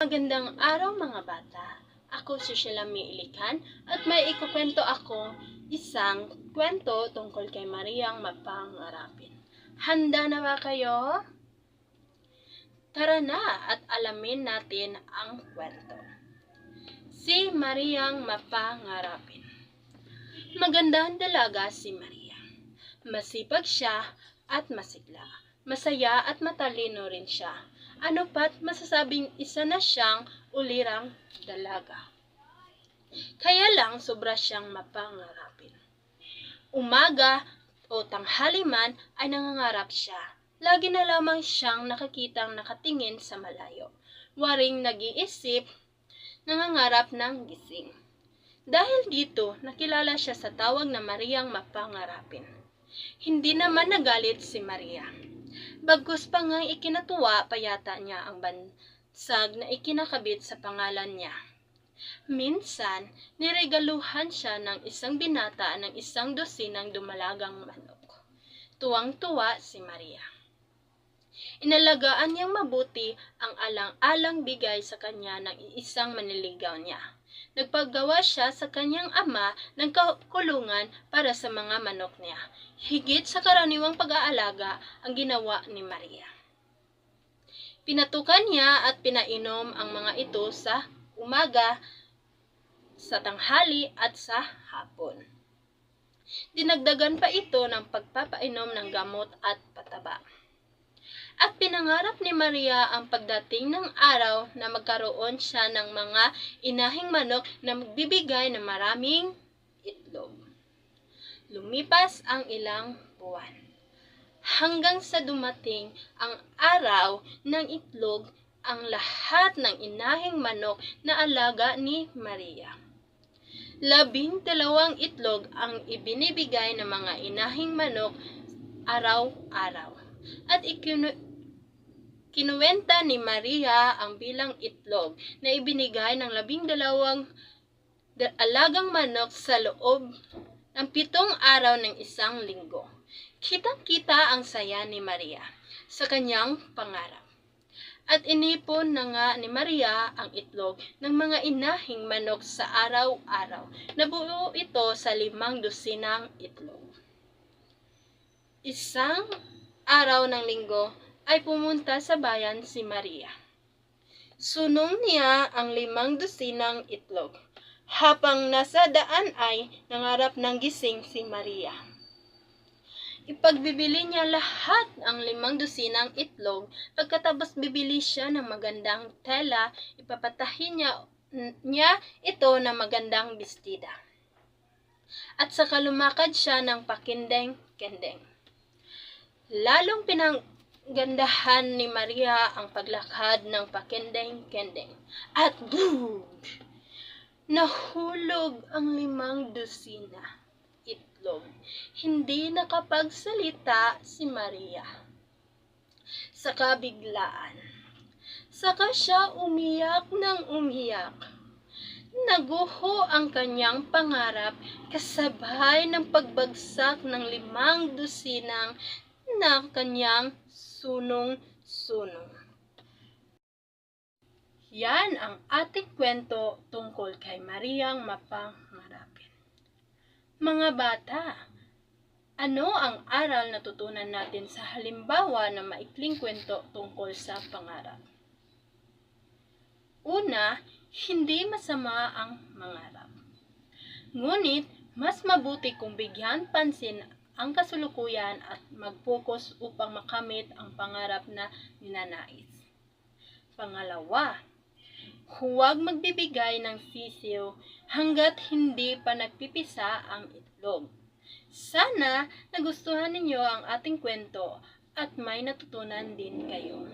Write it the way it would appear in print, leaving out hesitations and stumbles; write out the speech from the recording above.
Magandang araw mga bata. Ako si Shalami Ilikan at may ikukwento ako isang kwento tungkol kay Mariang Mapangarapin. Handa na ba kayo? Tara na at alamin natin ang kwento. Si Mariang Mapangarapin. Magandang dalaga si Maria. Masipag siya at masigla. Masaya at matalino rin siya. Ano pat masasabing isa na siyang ulirang dalaga. Kaya lang sobra siyang mapangarapin. Umaga o tanghali man ay nangangarap siya. Lagi na lamang siyang nakakitang nakatingin sa malayo. Waring nag-iisip, nangangarap ng gising. Dahil dito, nakilala siya sa tawag na Mariang Mapangarapin. Hindi naman nagalit si Maria. Bagkus pa ngang ikinatuwa pa yata niya ang bansag na ikinakabit sa pangalan niya. Minsan, niregaluhan siya ng isang binata ng 1 dosinang dumalagang manok. Tuwang-tuwa si Maria. Inalagaan niyang mabuti ang alang-alang bigay sa kanya ng isang manliligaw niya. Nagpagawa siya sa kanyang ama ng kulungan para sa mga manok niya. Higit sa karaniwang pag-aalaga ang ginawa ni Maria. Pinatukan niya at pinainom ang mga ito sa umaga, sa tanghali at sa hapon. Dinagdagan pa ito ng pagpapainom ng gamot at pataba. At pinangarap ni Maria ang pagdating ng araw na magkaroon siya ng mga inahing manok na magbibigay ng maraming itlog. Lumipas ang ilang buwan. Hanggang sa dumating ang araw ng itlog ang lahat ng inahing manok na alaga ni Maria. 12 itlog ang ibinibigay ng mga inahing manok araw-araw. At kinuwenta ni Maria ang bilang itlog na ibinigay ng 12 alagang manok sa loob ng 7 araw ng 1 linggo. Kitang-kita ang saya ni Maria sa kanyang pangarap. At inipon na nga ni Maria ang itlog ng mga inahing manok sa araw-araw. Nabuo ito sa 5 dosinang itlog. Isang araw ng linggo ay pumunta sa bayan si Maria. Sunong niya ang 5 dosinang itlog. Habang nasa daan ay nangarap ng gising si Maria. Ipagbibili niya lahat ang 5 dosinang itlog. Pagkatapos bibili siya ng magandang tela, ipapatahin niya ito ng magandang bestida. At saka lumakad siya ng pakindeng-kendeng. Lalong gandahan ni Maria ang paglakad ng pakendeng-kendeng. At boom! Nahulog ang 5 dosina itlog. Hindi nakapagsalita si Maria. Sa kabiglaan. Saka siya umiyak ng umiyak. Naguho ang kanyang pangarap kasabay ng pagbagsak ng 5 dosinang na kanyang sunong-sunong. Yan ang ating kwento tungkol kay Mariang Mapangarapin. Mga bata, ano ang aral na tutunan natin sa halimbawa ng maikling kwento tungkol sa pangarap? Una, hindi masama ang mangarap. Ngunit, mas mabuti kung bigyan pansin ang kasulukuyan at mag-focus upang makamit ang pangarap na ninanais. Pangalawa, huwag magbibigay ng sisiw hanggat hindi pa nagpipisa ang itlog. Sana nagustuhan ninyo ang ating kwento at may natutunan din kayo.